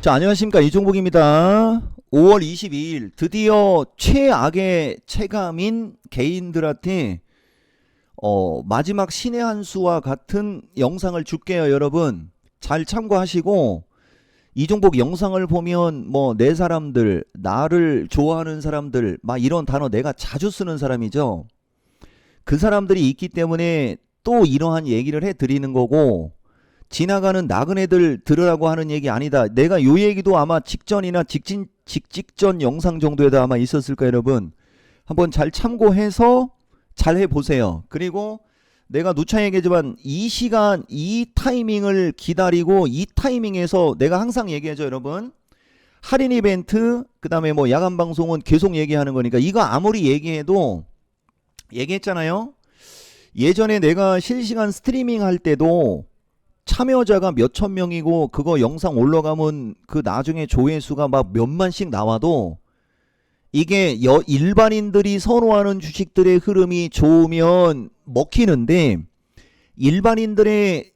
자, 안녕하십니까. 이종복입니다. 5월 22일 드디어 최악의 체감인 개인들한테 마지막 신의 한 수와 같은 영상을 줄게요. 여러분 잘 참고하시고, 이종복 영상을 보면 뭐 내 사람들, 나를 좋아하는 사람들, 막 이런 단어 내가 자주 쓰는 사람이죠. 그 사람들이 있기 때문에 또 이러한 얘기를 해드리는 거고, 지나가는 나그네들 들으라고 하는 얘기 아니다. 내가 요 얘기도 아마 직전이나 직전 영상 정도에도 아마 있었을 거예요. 여러분 한번 잘 참고해서 잘 해보세요. 그리고 내가 누차 얘기하지만 이 시간 이 타이밍을 기다리고, 이 타이밍에서 내가 항상 얘기하죠. 여러분 할인 이벤트, 그 다음에 뭐 야간 방송은 계속 얘기하는 거니까, 이거 아무리 얘기해도, 얘기했잖아요. 예전에 내가 실시간 스트리밍 할 때도 참여자가 몇천 명이고, 그거 영상 올라가면 그 나중에 조회수가 막 몇만씩 나와도, 이게 일반인들이 선호하는 주식들의 흐름이 좋으면 먹히는데, 일반인들의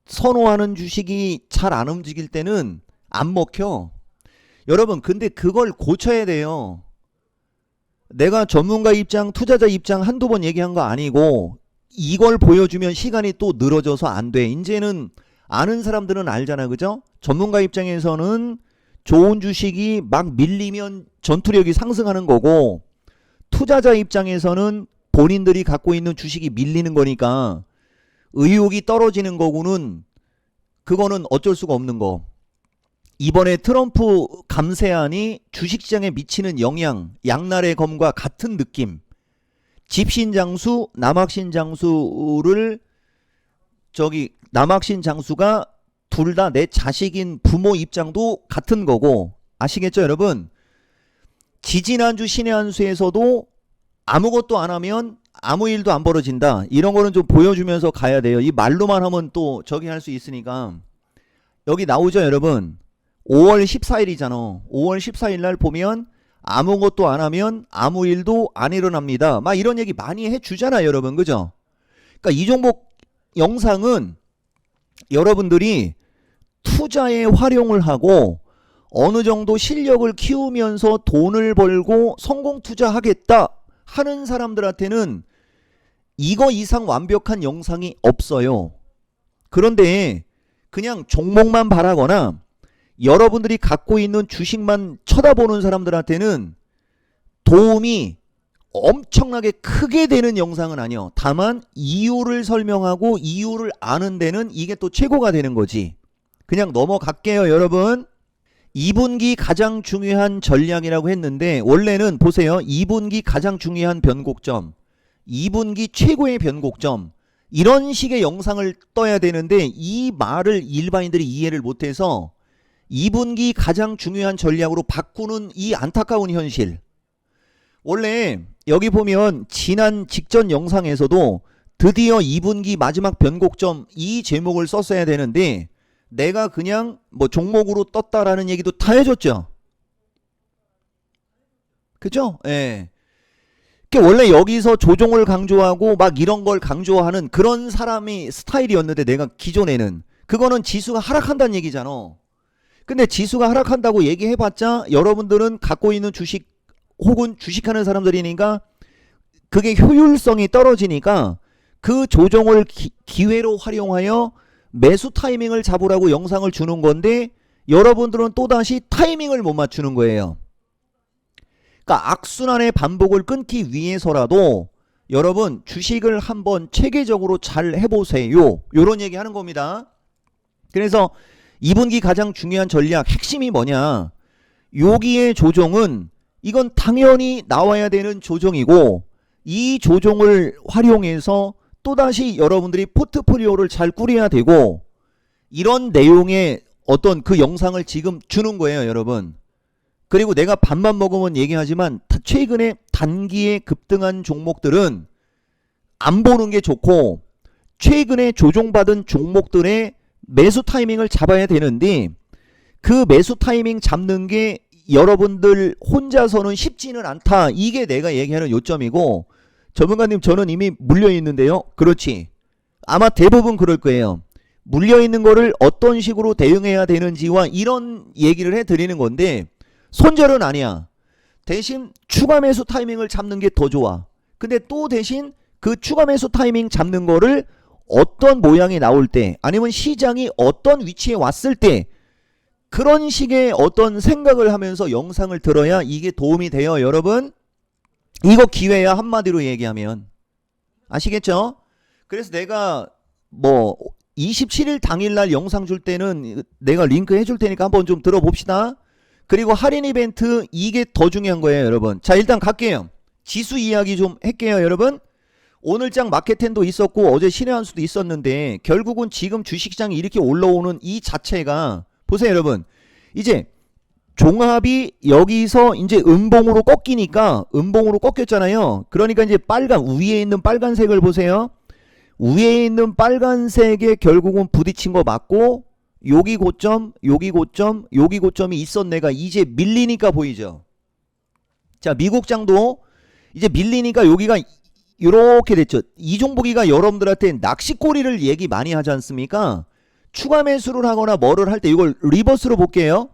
선호하는 주식이 잘 안 움직일 때는 안 먹혀. 여러분 근데 그걸 고쳐야 돼요. 내가 전문가 입장, 투자자 입장 한두 번 얘기한 거 아니고, 이걸 보여주면 시간이 또 늘어져서 안 돼. 이제는 아는 사람들은 알잖아, 그죠? 전문가 입장에서는 좋은 주식이 막 밀리면 전투력이 상승하는 거고, 투자자 입장에서는 본인들이 갖고 있는 주식이 밀리는 거니까 의욕이 떨어지는 거고는, 그거는 어쩔 수가 없는 거. 이번에 트럼프 감세안이 주식시장에 미치는 영향, 양날의 검과 같은 느낌. 집신장수, 남학신장수를 남학신장수가 둘 다 내 자식인 부모 입장도 같은 거고, 아시겠죠 여러분? 지지난주 신의 한 수에서도 아무것도 안 하면 아무 일도 안 벌어진다, 이런 거는 좀 보여주면서 가야 돼요. 이 말로만 하면 또 저기 할 수 있으니까. 여기 나오죠 여러분. 5월 14일이잖아 5월 14일 날 보면 아무것도 안 하면 아무 일도 안 일어납니다, 막 이런 얘기 많이 해주잖아요 여러분, 그죠? 그러니까 이 종목 영상은 여러분들이 투자에 활용을 하고 어느 정도 실력을 키우면서 돈을 벌고 성공 투자하겠다 하는 사람들한테는 이거 이상 완벽한 영상이 없어요. 그런데 그냥 종목만 바라거나 여러분들이 갖고 있는 주식만 쳐다보는 사람들한테는 도움이 엄청나게 크게 되는 영상은 아니요. 다만 이유를 설명하고 이유를 아는 데는 이게 또 최고가 되는 거지. 그냥 넘어갈게요 여러분. 2분기 가장 중요한 전략이라고 했는데, 원래는 보세요. 2분기 가장 중요한 변곡점, 2분기 최고의 변곡점, 이런 식의 영상을 떠야 되는데, 이 말을 일반인들이 이해를 못해서 2분기 가장 중요한 전략으로 바꾸는 이 안타까운 현실. 원래 여기 보면 지난 직전 영상에서도 드디어 2분기 마지막 변곡점, 이 제목을 썼어야 되는데 내가 그냥 뭐 종목으로 떴다라는 얘기도 다 해줬죠. 그죠? 예. 원래 여기서 조종을 강조하고 막 이런 걸 강조하는 그런 사람이 스타일이었는데, 내가 기존에는 그거는 지수가 하락한다는 얘기잖아. 근데 지수가 하락한다고 얘기해봤자 여러분들은 갖고 있는 주식 혹은 주식하는 사람들이니까 그게 효율성이 떨어지니까 그 조정을 기회로 활용하여 매수 타이밍을 잡으라고 영상을 주는 건데, 여러분들은 또다시 타이밍을 못 맞추는 거예요. 그러니까 악순환의 반복을 끊기 위해서라도 여러분 주식을 한번 체계적으로 잘 해보세요, 요런 얘기 하는 겁니다. 그래서 2분기 가장 중요한 전략 핵심이 뭐냐, 여기의 조정은 이건 당연히 나와야 되는 조정이고, 이 조정을 활용해서 또다시 여러분들이 포트폴리오를 잘 꾸려야 되고, 이런 내용의 어떤 그 영상을 지금 주는 거예요 여러분. 그리고 내가 밥만 먹으면 얘기하지만 최근에 단기에 급등한 종목들은 안 보는 게 좋고, 최근에 조정받은 종목들의 매수 타이밍을 잡아야 되는데, 그 매수 타이밍 잡는 게 여러분들 혼자서는 쉽지는 않다, 이게 내가 얘기하는 요점이고, 전문가님 저는 이미 물려있는데요. 그렇지, 아마 대부분 그럴 거예요. 물려있는 거를 어떤 식으로 대응해야 되는지와 이런 얘기를 해드리는 건데 손절은 아니야. 대신 추가 매수 타이밍을 잡는 게 더 좋아. 근데 또 대신 그 추가 매수 타이밍 잡는 거를 어떤 모양이 나올 때 아니면 시장이 어떤 위치에 왔을 때 그런 식의 어떤 생각을 하면서 영상을 들어야 이게 도움이 돼요. 여러분 이거 기회야. 한마디로 얘기하면 아시겠죠? 그래서 내가 뭐 27일 당일날 영상 줄 때는 내가 링크 해줄 테니까 한번 좀 들어봅시다. 그리고 할인 이벤트 이게 더 중요한 거예요 여러분. 자 일단 갈게요. 지수 이야기 좀 할게요 여러분. 오늘장 마켓텐도 있었고 어제 신의 한 수도 있었는데 결국은 지금 주식시장이 이렇게 올라오는 이 자체가 보세요 여러분. 이제 종합이 여기서 이제 음봉으로 꺾이니까 음봉으로 꺾였잖아요. 그러니까 이제 빨간 위에 있는 빨간색을 보세요. 위에 있는 빨간색에 결국은 부딪힌 거 맞고 여기 고점 여기 고점 여기 고점이 있었네가 이제 밀리니까 보이죠. 자 미국장도 이제 밀리니까 여기가 이렇게 됐죠. 이종복이가 여러분들한테 낚시꼬리를 얘기 많이 하지 않습니까? 추가 매수를 하거나 뭐를 할 때 이걸 리버스로 볼게요.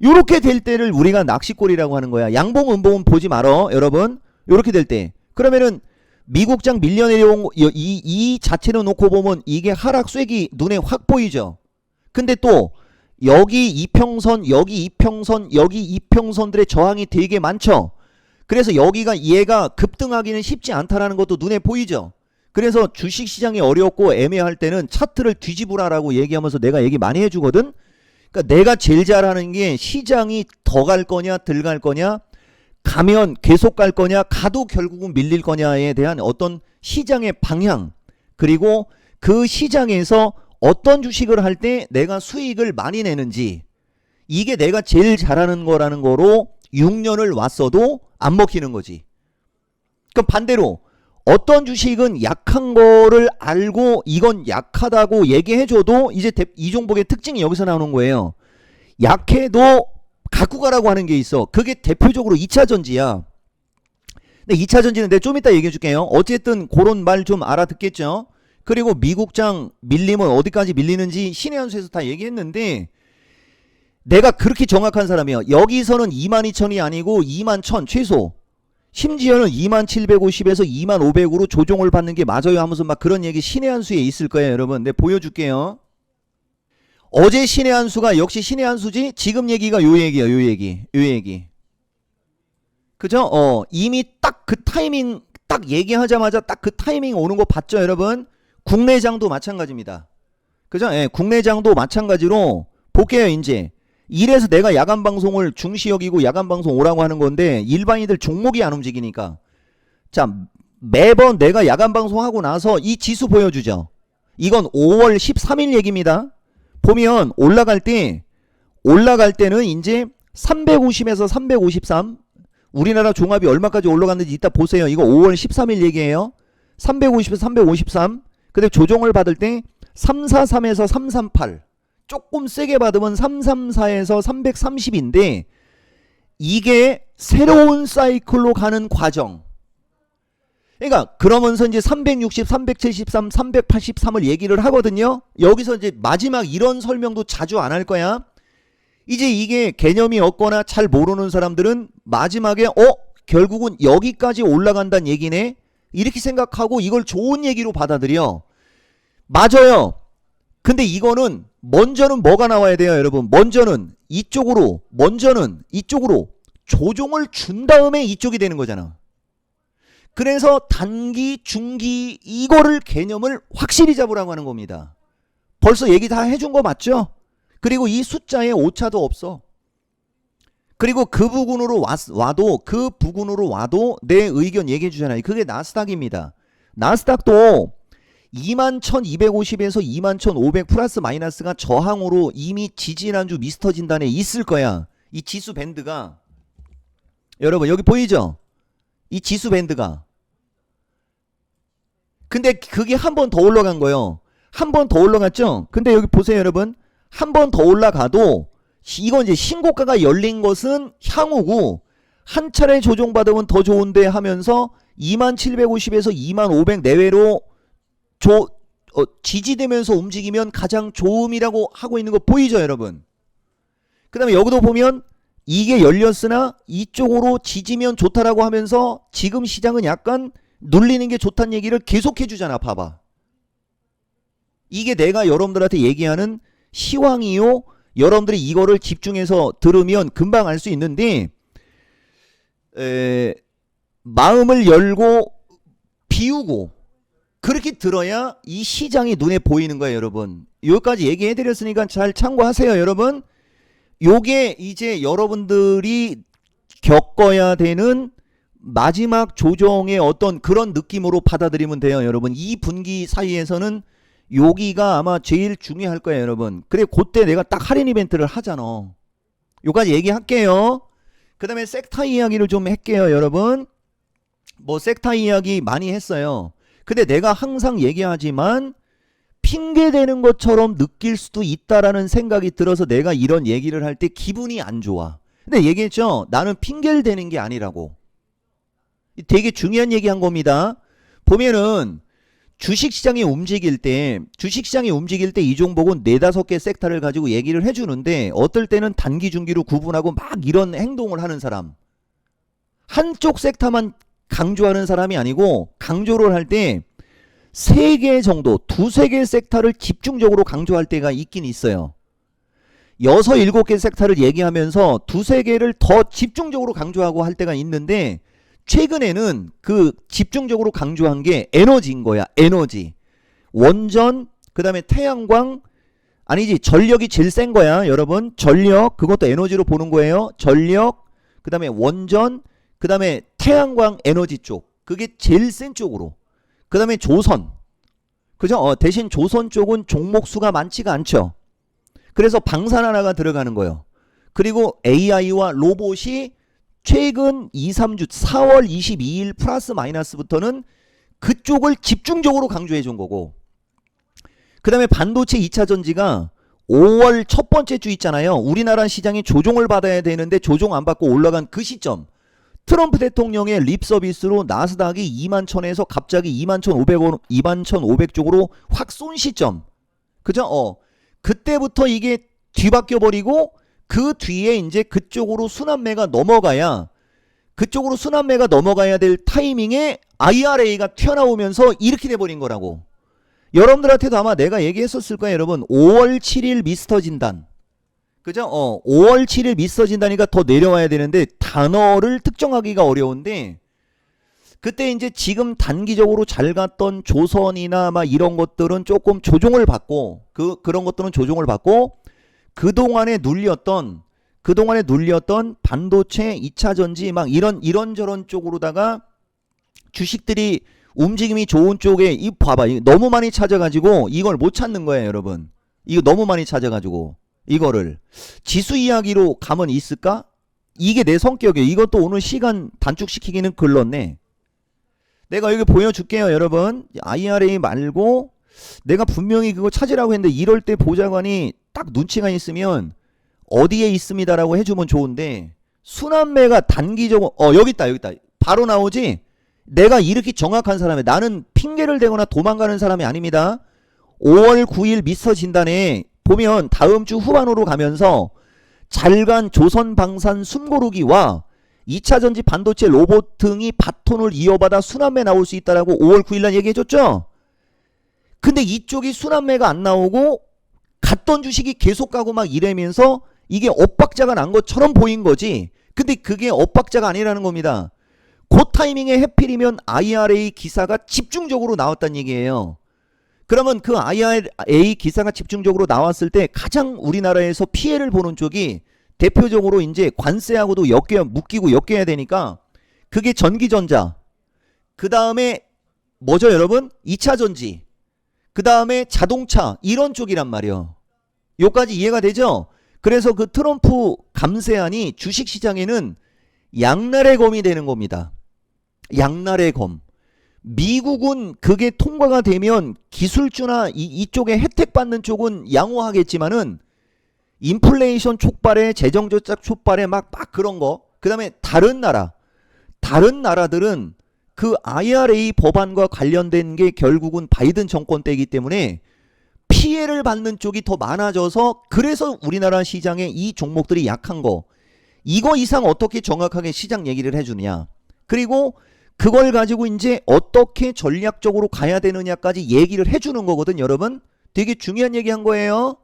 요렇게 될 때를 우리가 낚시꼬리라고 하는 거야. 양봉 음봉은 보지 말어 여러분. 요렇게 될 때 그러면은 미국장 밀려 내려온 이 자체를 놓고 보면 이게 하락 쐐기 눈에 확 보이죠. 근데 또 여기 이평선 여기 이평선 여기 이평선들의 저항이 되게 많죠. 그래서 여기가 얘가 급등하기는 쉽지 않다라는 것도 눈에 보이죠. 그래서 주식시장이 어렵고 애매할 때는 차트를 뒤집으라라고 얘기하면서 내가 얘기 많이 해주거든. 그러니까 내가 제일 잘하는 게 시장이 더 갈 거냐 덜 갈 거냐 가면 계속 갈 거냐 가도 결국은 밀릴 거냐에 대한 어떤 시장의 방향 그리고 그 시장에서 어떤 주식을 할 때 내가 수익을 많이 내는지 이게 내가 제일 잘하는 거라는 거로 6년을 왔어도 안 먹히는 거지. 그럼 반대로 어떤 주식은 약한 거를 알고 이건 약하다고 얘기해줘도 이제 이종복의 특징이 여기서 나오는 거예요. 약해도 갖고 가라고 하는 게 있어. 그게 대표적으로 2차전지야. 근데 2차전지는 내가 좀 이따 얘기해 줄게요. 어쨌든 그런 말 좀 알아듣겠죠. 그리고 미국장 밀리면 어디까지 밀리는지 신의 한 수에서 다 얘기했는데 내가 그렇게 정확한 사람이야. 여기서는 22,000이 아니고 21,000 최소. 심지어는 2750에서 2500으로 조정을 받는 게 맞아요 하면서 막 그런 얘기 신의 한 수에 있을 거예요 여러분. 내가 보여줄게요. 어제 신의 한 수가 역시 신의 한 수지. 지금 얘기가 요 얘기야. 요 얘기. 그죠? 이미 딱 그 타이밍 딱 얘기하자마자 딱 그 타이밍 오는 거 봤죠 여러분. 국내장도 마찬가지입니다. 그죠? 예, 국내장도 마찬가지로 볼게요 이제. 이래서 내가 야간 방송을 중시 여기고 야간 방송 오라고 하는 건데 일반인들 종목이 안 움직이니까. 자 매번 내가 야간 방송하고 나서 이 지수 보여주죠. 이건 5월 13일 얘기입니다. 보면 올라갈 때는 이제 350에서 353 우리나라 종합이 얼마까지 올라갔는지 이따 보세요. 이거 5월 13일 얘기예요. 350에서 353 근데 조정을 받을 때 343에서 338 조금 세게 받으면 334에서 330인데 이게 새로운 사이클로 가는 과정. 그러니까 그러면서 이제 360, 373, 383을 얘기를 하거든요. 여기서 이제 마지막 이런 설명도 자주 안 할 거야. 이제 이게 개념이 없거나 잘 모르는 사람들은 마지막에 결국은 여기까지 올라간다는 얘기네 이렇게 생각하고 이걸 좋은 얘기로 받아들여. 맞아요. 근데 이거는 먼저는 뭐가 나와야 돼요 여러분. 먼저는 이쪽으로 조종을 준 다음에 이쪽이 되는 거잖아. 그래서 단기 중기 이거를 개념을 확실히 잡으라고 하는 겁니다. 벌써 얘기 다 해준 거 맞죠? 그리고 이 숫자에 오차도 없어. 그리고 그 부분으로 와도 내 의견 얘기해 주잖아요. 그게 나스닥입니다. 나스닥도 21,250에서 21,500 플러스 마이너스가 저항으로 이미 지지난주 미스터 진단에 있을 거야. 이 지수 밴드가 여러분 여기 보이죠? 이 지수 밴드가. 근데 그게 한 번 더 올라간 거예요. 한 번 더 올라갔죠? 근데 여기 보세요 여러분. 한 번 더 올라가도 이건 이제 신고가가 열린 것은 향후고 한 차례 조정받으면 더 좋은데 하면서 2750에서 2500 내외로 지지되면서 움직이면 가장 좋음이라고 하고 있는 거 보이죠, 여러분? 그 다음에 여기도 보면 이게 열렸으나 이쪽으로 지지면 좋다라고 하면서 지금 시장은 약간 눌리는 게 좋다는 얘기를 계속 해주잖아. 봐봐. 이게 내가 여러분들한테 얘기하는 시황이요. 여러분들이 이거를 집중해서 들으면 금방 알 수 있는데 마음을 열고 비우고 그렇게 들어야 이 시장이 눈에 보이는 거예요, 여러분. 여기까지 얘기해 드렸으니까 잘 참고하세요, 여러분. 요게 이제 여러분들이 겪어야 되는 마지막 조정의 어떤 그런 느낌으로 받아들이면 돼요, 여러분. 이 분기 사이에서는 여기가 아마 제일 중요할 거예요, 여러분. 그래, 그때 내가 딱 할인 이벤트를 하잖아. 요까지 얘기할게요. 그 다음에 섹터 이야기를 좀 할게요, 여러분. 뭐 섹터 이야기 많이 했어요. 근데 내가 항상 얘기하지만 핑계대는 것처럼 느낄 수도 있다라는 생각이 들어서 내가 이런 얘기를 할 때 기분이 안 좋아. 근데 얘기했죠. 나는 핑계를 대는 게 아니라고. 되게 중요한 얘기 한 겁니다. 보면은 주식시장이 움직일 때 이 종목은 4-5개 섹터를 가지고 얘기를 해주는데 어떨 때는 단기 중기로 구분하고 막 이런 행동을 하는 사람. 한쪽 섹터만 강조하는 사람이 아니고 강조를 할 때 3개 정도, 2-3개 섹터를 집중적으로 강조할 때가 있긴 있어요. 6-7개 섹터를 얘기하면서 2-3개를 더 집중적으로 강조하고 할 때가 있는데 최근에는 그 집중적으로 강조한 게 에너지인 거야. 에너지. 원전, 그 다음에 태양광, 아니지, 전력이 제일 센 거야, 여러분. 전력, 그것도 에너지로 보는 거예요. 전력, 그 다음에 원전, 그 다음에 태양광 에너지 쪽. 그게 제일 센 쪽으로. 그 다음에 조선. 그죠? 대신 조선 쪽은 종목 수가 많지가 않죠. 그래서 방산 하나가 들어가는 거예요. 그리고 AI와 로봇이 최근 2-3주 4월 22일 플러스 마이너스부터는 그쪽을 집중적으로 강조해 준 거고, 그 다음에 반도체 2차 전지가 5월 첫 번째 주 있잖아요. 우리나라 시장이 조종을 받아야 되는데 조종 안 받고 올라간 그 시점, 트럼프 대통령의 립 서비스로 나스닥이 21,000에서 갑자기 21,500원, 21,500 쪽으로 확 쏜 시점. 그죠? 그때부터 이게 뒤바뀌어 버리고 그 뒤에 이제 그쪽으로 순환매가 넘어가야 될 타이밍에 IRA가 튀어나오면서 이렇게 돼버린 거라고. 여러분들한테도 아마 내가 얘기했었을 거예요, 여러분. 5월 7일 미스터 진단. 그죠? 5월 7일 미스터 진단이니까 더 내려와야 되는데 단어를 특정하기가 어려운데 그때 이제 지금 단기적으로 잘 갔던 조선이나 막 이런 것들은 조금 조종을 받고 그런 것들은 조종을 받고 그동안에 눌렸던 반도체 2차 전지 막 이런저런 쪽으로다가 주식들이 움직임이 좋은 쪽에 이 봐봐. 너무 많이 찾아가지고 이걸 못 찾는 거예요, 여러분. 이거 너무 많이 찾아가지고 이거를 지수 이야기로 가면 있을까? 이게 내 성격이에요. 이것도 오늘 시간 단축시키기는 글렀네. 내가 여기 보여줄게요, 여러분. IRA 말고 내가 분명히 그거 찾으라고 했는데 이럴 때 보좌관이 딱 눈치가 있으면 어디에 있습니다라고 해주면 좋은데 순환매가 단기적으로 여기 있다. 바로 나오지. 내가 이렇게 정확한 사람이에요. 나는 핑계를 대거나 도망가는 사람이 아닙니다. 5월 9일 미스터 진단에 보면 다음 주 후반으로 가면서 잘간 조선방산 숨고르기와 2차전지 반도체 로봇 등이 바톤을 이어받아 순환매 나올 수 있다라고 5월 9일날 얘기해줬죠. 근데 이쪽이 순환매가 안 나오고 갔던 주식이 계속 가고 막 이러면서 이게 엇박자가 난 것처럼 보인 거지. 근데 그게 엇박자가 아니라는 겁니다. 그 타이밍에 해필이면 IRA 기사가 집중적으로 나왔다는 얘기예요. 그러면 그 IRA 기사가 집중적으로 나왔을 때 가장 우리나라에서 피해를 보는 쪽이 대표적으로 이제 관세하고도 묶이고 엮여야 되니까 그게 전기전자, 그 다음에 뭐죠, 여러분? 2차 전지, 그 다음에 자동차, 이런 쪽이란 말이요. 요까지 이해가 되죠? 그래서 그 트럼프 감세안이 주식시장에는 양날의 검이 되는 겁니다. 양날의 검. 미국은 그게 통과가 되면 기술주나 이쪽에 혜택 받는 쪽은 양호하겠지만은 인플레이션 촉발에 재정저짝 촉발에 막 그런 거, 그 다음에 다른 나라들은 그 IRA 법안과 관련된 게 결국은 바이든 정권 때이기 때문에 피해를 받는 쪽이 더 많아져서 그래서 우리나라 시장에 이 종목들이 약한 거. 이거 이상 어떻게 정확하게 시장 얘기를 해주느냐. 그리고 그걸 가지고 이제 어떻게 전략적으로 가야 되느냐까지 얘기를 해주는 거거든, 여러분. 되게 중요한 얘기 한 거예요.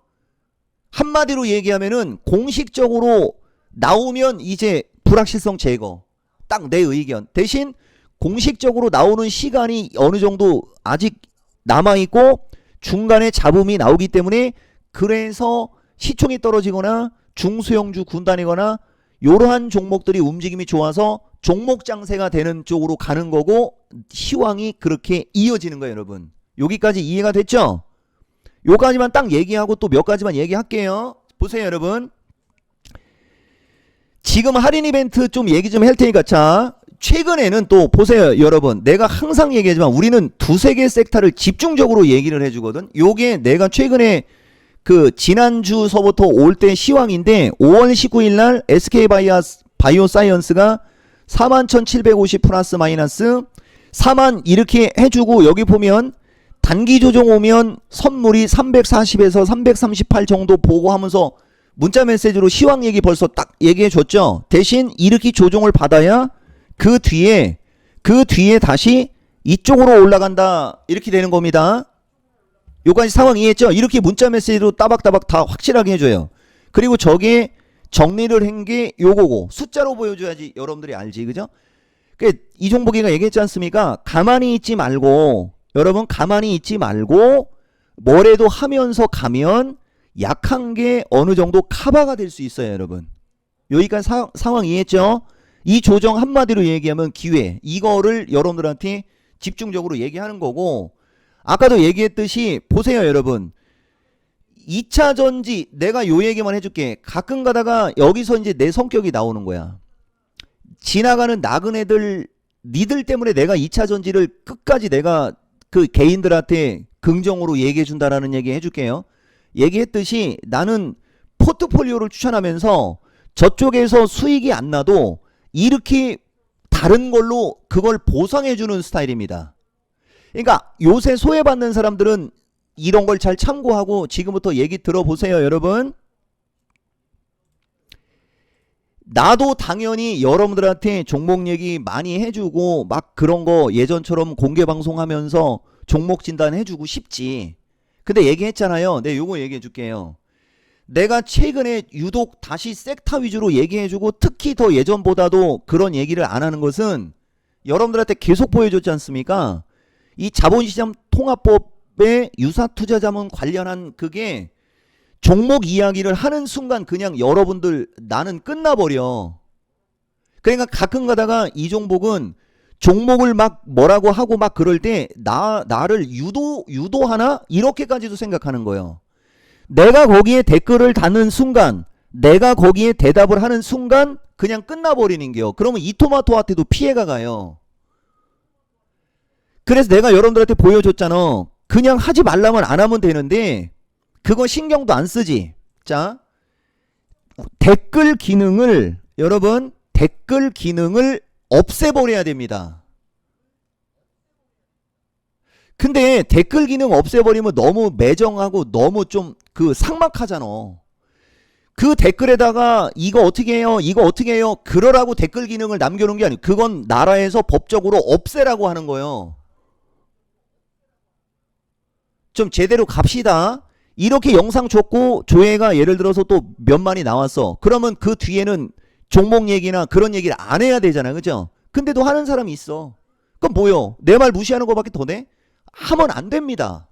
한마디로 얘기하면은 공식적으로 나오면 이제 불확실성 제거. 딱 내 의견. 대신 공식적으로 나오는 시간이 어느 정도 아직 남아있고 중간에 잡음이 나오기 때문에 그래서 시총이 떨어지거나 중소형주 군단이거나 이러한 종목들이 움직임이 좋아서 종목 장세가 되는 쪽으로 가는 거고 시황이 그렇게 이어지는 거예요, 여러분. 여기까지 이해가 됐죠? 요까지만 딱 얘기하고 또 몇 가지만 얘기할게요. 보세요, 여러분. 지금 할인 이벤트 좀 얘기 좀 할 테니까 자, 최근에는 또 보세요, 여러분. 내가 항상 얘기하지만 우리는 두세 개 섹터를 집중적으로 얘기를 해주거든. 요게 내가 최근에 그 지난주서부터 올 때 시황인데 5월 19일 날 SK바이오사이언스가 41,750 플러스 마이너스 4만 이렇게 해주고 여기 보면 단기 조정 오면 선물이 340에서 338 정도 보고 하면서 문자 메시지로 시황 얘기 벌써 딱 얘기해 줬죠. 대신 이렇게 조정을 받아야 그 뒤에 다시 이쪽으로 올라간다 이렇게 되는 겁니다. 요까지 상황 이해했죠? 이렇게 문자 메시지로 따박따박 다 확실하게 해줘요. 그리고 저게 정리를 한 게 요거고 숫자로 보여줘야지 여러분들이 알지, 그죠? 이 종목이가 얘기했지 않습니까? 가만히 있지 말고 여러분 가만히 있지 말고 뭐래도 하면서 가면 약한 게 어느 정도 커버가 될 수 있어요, 여러분. 여기까지 상황 이해했죠? 이 조정 한마디로 얘기하면 기회. 이거를 여러분들한테 집중적으로 얘기하는 거고 아까도 얘기했듯이 보세요, 여러분. 2차 전지 내가 요 얘기만 해줄게. 가끔 가다가 여기서 이제 내 성격이 나오는 거야. 지나가는 나그네들 니들 때문에 내가 2차 전지를 끝까지 내가 그 개인들한테 긍정으로 얘기해 준다라는 얘기 해줄게요. 얘기했듯이 나는 포트폴리오를 추천하면서 저쪽에서 수익이 안 나도 이렇게 다른 걸로 그걸 보상해 주는 스타일입니다. 그러니까 요새 소외받는 사람들은 이런 걸 잘 참고하고 지금부터 얘기 들어보세요, 여러분. 나도 당연히 여러분들한테 종목 얘기 많이 해주고 막 그런 거 예전처럼 공개 방송하면서 종목 진단 해주고 싶지. 근데 얘기했잖아요. 내가 요거 얘기해 줄게요. 내가 최근에 유독 다시 섹터 위주로 얘기해주고 특히 더 예전보다도 그런 얘기를 안 하는 것은 여러분들한테 계속 보여줬지 않습니까? 이 자본시장 통합법의 유사투자자문 관련한 그게 종목 이야기를 하는 순간 그냥 여러분들 나는 끝나버려. 그러니까 가끔 가다가 이 종목은 종목을 막 뭐라고 하고 막 그럴 때 나를 유도하나? 이렇게까지도 생각하는 거예요. 내가 거기에 댓글을 다는 순간 내가 거기에 대답을 하는 순간 그냥 끝나버리는 게요. 그러면 이 토마토한테도 피해가 가요. 그래서 내가 여러분들한테 보여줬잖아. 그냥 하지 말라면 안 하면 되는데 그거 신경도 안 쓰지. 자, 댓글 기능을 여러분 댓글 기능을 없애버려야 됩니다. 근데 댓글 기능 없애버리면 너무 매정하고 너무 좀 그 삭막하잖아. 그 댓글에다가 이거 어떻게 해요? 이거 어떻게 해요? 그러라고 댓글 기능을 남겨놓은 게 아니고 그건 나라에서 법적으로 없애라고 하는 거예요. 좀 제대로 갑시다. 이렇게 영상 줬고 조회가 예를 들어서 또 몇만이 나왔어. 그러면 그 뒤에는 종목 얘기나 그런 얘기를 안 해야 되잖아, 그죠? 근데도 하는 사람이 있어. 그럼 뭐요? 내 말 무시하는 것밖에 더 돼? 하면 안 됩니다.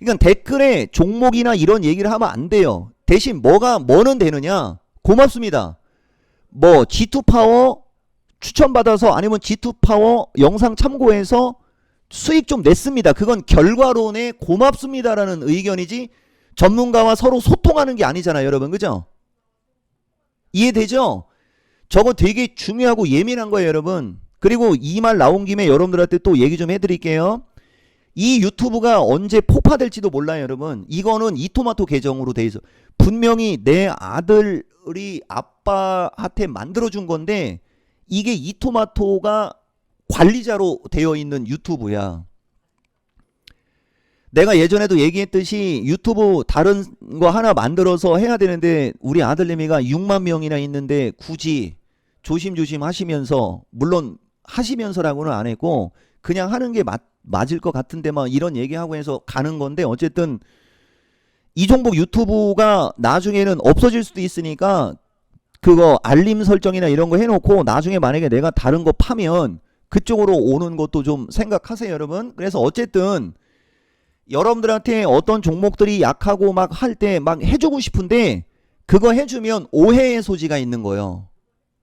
그러니까 댓글에 종목이나 이런 얘기를 하면 안 돼요. 대신 뭐는 되느냐? 고맙습니다. 뭐 G2파워 추천받아서 아니면 G2파워 영상 참고해서 수익 좀 냈습니다. 그건 결과론에 고맙습니다라는 의견이지 전문가와 서로 소통하는 게 아니잖아요, 여러분. 그죠? 이해되죠? 저거 되게 중요하고 예민한 거예요, 여러분. 그리고 이 말 나온 김에 여러분들한테 또 얘기 좀 해드릴게요. 이 유튜브가 언제 폭파될지도 몰라요, 여러분. 이거는 이토마토 계정으로 돼 있어. 분명히 내 아들이 아빠한테 만들어준 건데 이게 이토마토가 관리자로 되어 있는 유튜브야. 내가 예전에도 얘기했듯이 유튜브 다른 거 하나 만들어서 해야 되는데 우리 아들내미가 6만 명이나 있는데 굳이 조심조심 하시면서, 물론 하시면서라고는 안 했고 그냥 하는 게 맞을 것 같은데 막 이런 얘기하고 해서 가는 건데, 어쨌든 이종복 유튜브가 나중에는 없어질 수도 있으니까 그거 알림 설정이나 이런 거 해놓고 나중에 만약에 내가 다른 거 파면 그쪽으로 오는 것도 좀 생각하세요, 여러분. 그래서 어쨌든 여러분들한테 어떤 종목들이 약하고 막 할 때 막 해주고 싶은데 그거 해주면 오해의 소지가 있는 거예요.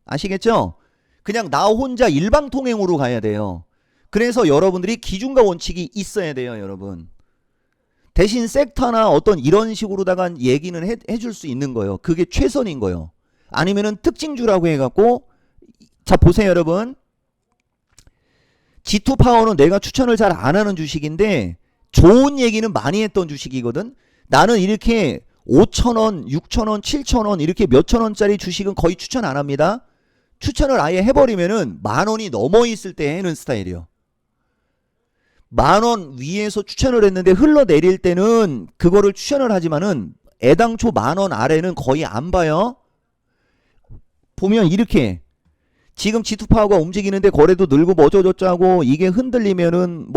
아시겠죠? 그냥 나 혼자 일방통행으로 가야 돼요. 그래서 여러분들이 기준과 원칙이 있어야 돼요, 여러분. 대신 섹터나 어떤 이런 식으로다가 얘기는 해줄 수 있는 거예요. 그게 최선인 거예요. 아니면은 특징주라고 해갖고, 자 보세요 여러분. G2파워는 내가 추천을 잘 안 하는 주식인데 좋은 얘기는 많이 했던 주식이거든. 나는 이렇게 5,000원, 6,000원, 7,000원 이렇게 몇천 원짜리 주식은 거의 추천 안 합니다. 추천을 아예 해버리면은 10,000원이 넘어 있을 때 해는 스타일이요. 10,000원 위에서 추천을 했는데 흘러내릴 때는 그거를 추천을 하지만은 애당초 10,000원 아래는 거의 안 봐요. 보면 이렇게 지금 G2파워가 움직이는데 거래도 늘고 뭐 어쩌고저쩌고 이게 흔들리면은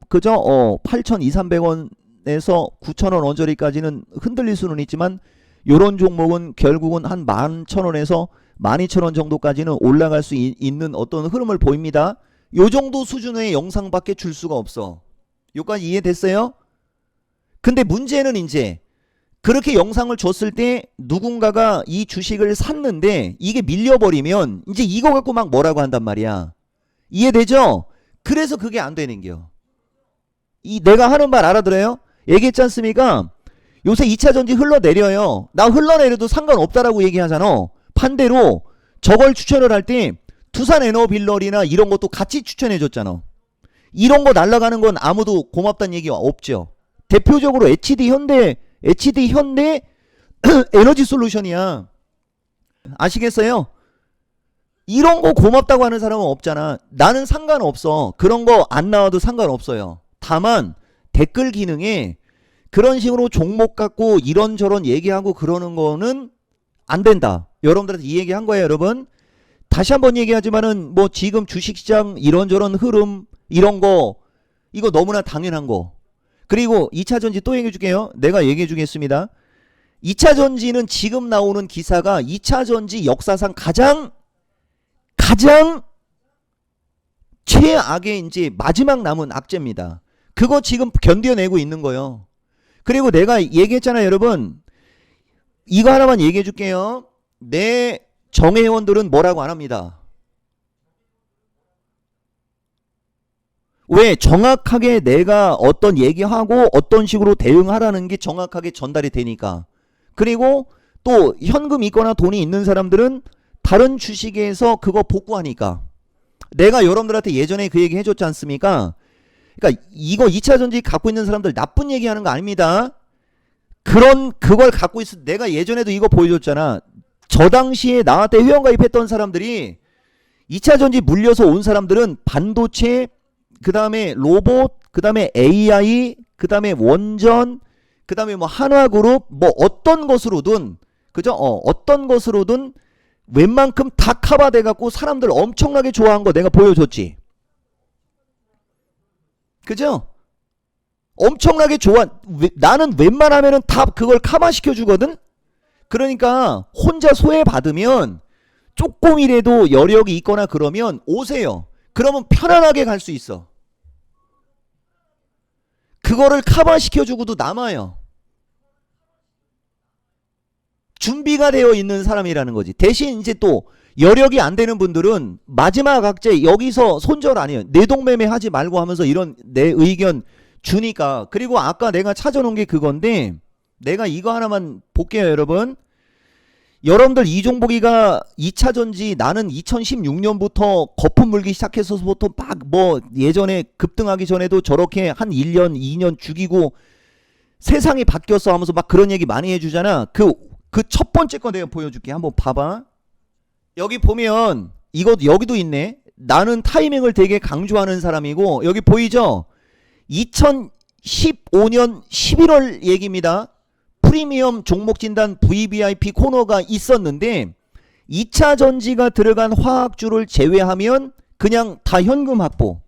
그죠? 8,200~300원에서 9,000원 언저리까지는 흔들릴 수는 있지만 요런 종목은 결국은 한 11,000원에서 12,000원 정도까지는 올라갈 수 있는 어떤 흐름을 보입니다. 요 정도 수준의 영상밖에 줄 수가 없어. 요까지 이해됐어요? 근데 문제는 이제 그렇게 영상을 줬을 때 누군가가 이 주식을 샀는데 이게 밀려버리면 이제 이거 갖고 막 뭐라고 한단 말이야. 이해되죠? 그래서 그게 안 되는겨. 내가 하는 말 알아들어요? 얘기했지 않습니까? 요새 2차전지 흘러내려요. 나 흘러내려도 상관없다라고 얘기하잖아. 반대로 저걸 추천을 할 때 두산에너빌럴이나 이런 것도 같이 추천해줬잖아. 이런 거 날아가는 건 아무도 고맙다는 얘기 없죠. 대표적으로 HD 현대 에너지솔루션이야. 아시겠어요? 이런 거 고맙다고 하는 사람은 없잖아. 나는 상관없어. 그런 거 안 나와도 상관없어요. 다만 댓글 기능에 그런 식으로 종목 갖고 이런저런 얘기하고 그러는 거는 안 된다. 여러분들한테 이 얘기 한 거예요, 여러분. 다시 한번 얘기하지만은 뭐 지금 주식시장 이런저런 흐름 이런 거 이거 너무나 당연한 거. 그리고 2차전지 또 얘기해 줄게요. 내가 얘기해 주겠습니다. 2차전지는 지금 나오는 기사가 2차전지 역사상 가장 최악의 이제 마지막 남은 악재입니다. 그거 지금 견뎌내고 있는 거예요. 그리고 내가 얘기했잖아요, 여러분. 이거 하나만 얘기해 줄게요. 내 정회원들은 뭐라고 안 합니다. 왜? 정확하게 내가 어떤 얘기하고 어떤 식으로 대응하라는 게 정확하게 전달이 되니까. 그리고 또 현금 있거나 돈이 있는 사람들은 다른 주식에서 그거 복구하니까. 내가 여러분들한테 예전에 그 얘기 해줬지 않습니까? 그러니까 이거 2차전지 갖고 있는 사람들 나쁜 얘기하는 거 아닙니다. 그걸 갖고 있어. 내가 예전에도 이거 보여줬잖아. 저 당시에 나한테 회원가입했던 사람들이 2차전지 물려서 온 사람들은 반도체, 그 다음에 로봇, 그 다음에 AI, 그 다음에 원전, 그 다음에 뭐 한화그룹, 뭐 어떤 것으로든, 그죠? 어떤 것으로든 웬만큼 다 커버돼 갖고 사람들 엄청나게 좋아한 거 내가 보여줬지. 그죠? 엄청나게 좋아. 나는 웬만하면은 다 그걸 커버시켜 주거든? 그러니까 혼자 소외받으면 조금이라도 여력이 있거나 그러면 오세요. 그러면 편안하게 갈 수 있어. 그거를 커버시켜주고도 남아요. 준비가 되어 있는 사람이라는 거지. 대신 이제 또 여력이 안 되는 분들은 마지막 악재 여기서 손절 아니에요. 내동매매 하지 말고 하면서 이런 내 의견 주니까. 그리고 아까 내가 찾아놓은 게 그건데 내가 이거 하나만 볼게요, 여러분. 여러분들 이종복이가 2차전지 나는 2016년부터 거품 물기 시작해서부터 막 뭐 예전에 급등하기 전에도 저렇게 한 1년 2년 죽이고 세상이 바뀌었어 하면서 막 그런 얘기 많이 해주잖아. 그 첫 번째 거 내가 보여줄게. 한번 봐봐. 여기 보면 이거 여기도 있네. 나는 타이밍을 되게 강조하는 사람이고, 여기 보이죠? 2015년 11월 얘기입니다. 프리미엄 종목 진단 VVIP 코너가 있었는데 2차 전지가 들어간 화학주를 제외하면 그냥 다 현금 확보.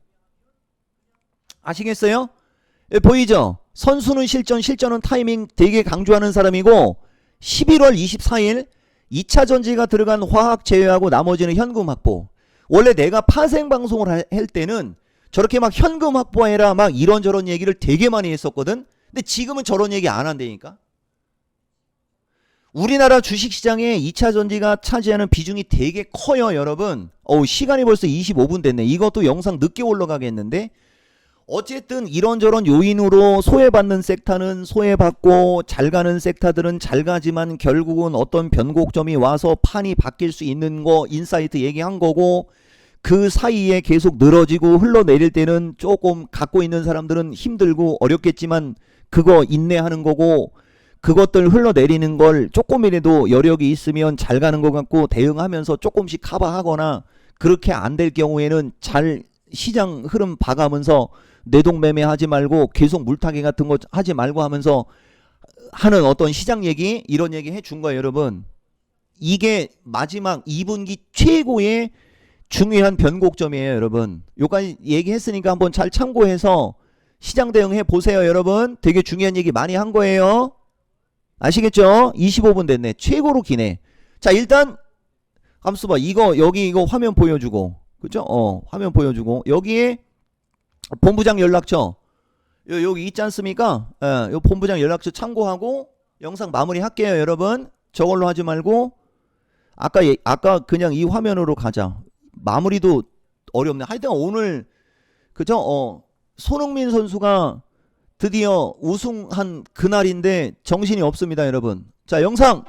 아시겠어요? 예, 보이죠? 선수는 실전, 실전은 타이밍 되게 강조하는 사람이고 11월 24일 2차 전지가 들어간 화학 제외하고 나머지는 현금 확보. 원래 내가 파생 방송을 할 때는 저렇게 막 현금 확보해라 막 이런저런 얘기를 되게 많이 했었거든. 근데 지금은 저런 얘기 안 한다니까. 우리나라 주식시장에 2차 전지가 차지하는 비중이 되게 커요, 여러분. 시간이 벌써 25분 됐네. 이것도 영상 늦게 올라가겠는데. 어쨌든 이런저런 요인으로 소외받는 섹터는 소외받고 잘 가는 섹터들은 잘 가지만 결국은 어떤 변곡점이 와서 판이 바뀔 수 있는 거 인사이트 얘기한 거고, 그 사이에 계속 늘어지고 흘러내릴 때는 조금 갖고 있는 사람들은 힘들고 어렵겠지만 그거 인내하는 거고, 그것들 흘러내리는 걸 조금이라도 여력이 있으면 잘 가는 것 같고 대응하면서 조금씩 커버하거나, 그렇게 안 될 경우에는 잘 시장 흐름 봐가면서 내동매매 하지 말고 계속 물타기 같은 거 하지 말고 하면서 하는 어떤 시장 얘기, 이런 얘기 해준 거예요, 여러분. 이게 마지막 2분기 최고의 중요한 변곡점이에요, 여러분. 요까지 얘기했으니까 한번 잘 참고해서 시장 대응해 보세요, 여러분. 되게 중요한 얘기 많이 한 거예요. 아시겠죠? 25분 됐네. 최고로 기네. 자, 일단 감수 봐. 여기 이거 화면 보여주고, 그죠? 화면 보여주고, 여기에 본부장 연락처 여기 있지 않습니까? 요 본부장 연락처 참고하고 영상 마무리 할게요, 여러분. 저걸로 하지 말고 아까 그냥 이 화면으로 가자. 마무리도 어렵네. 하여튼 오늘 그죠? 손흥민 선수가 드디어 우승한 그날인데 정신이 없습니다, 여러분. 자, 영상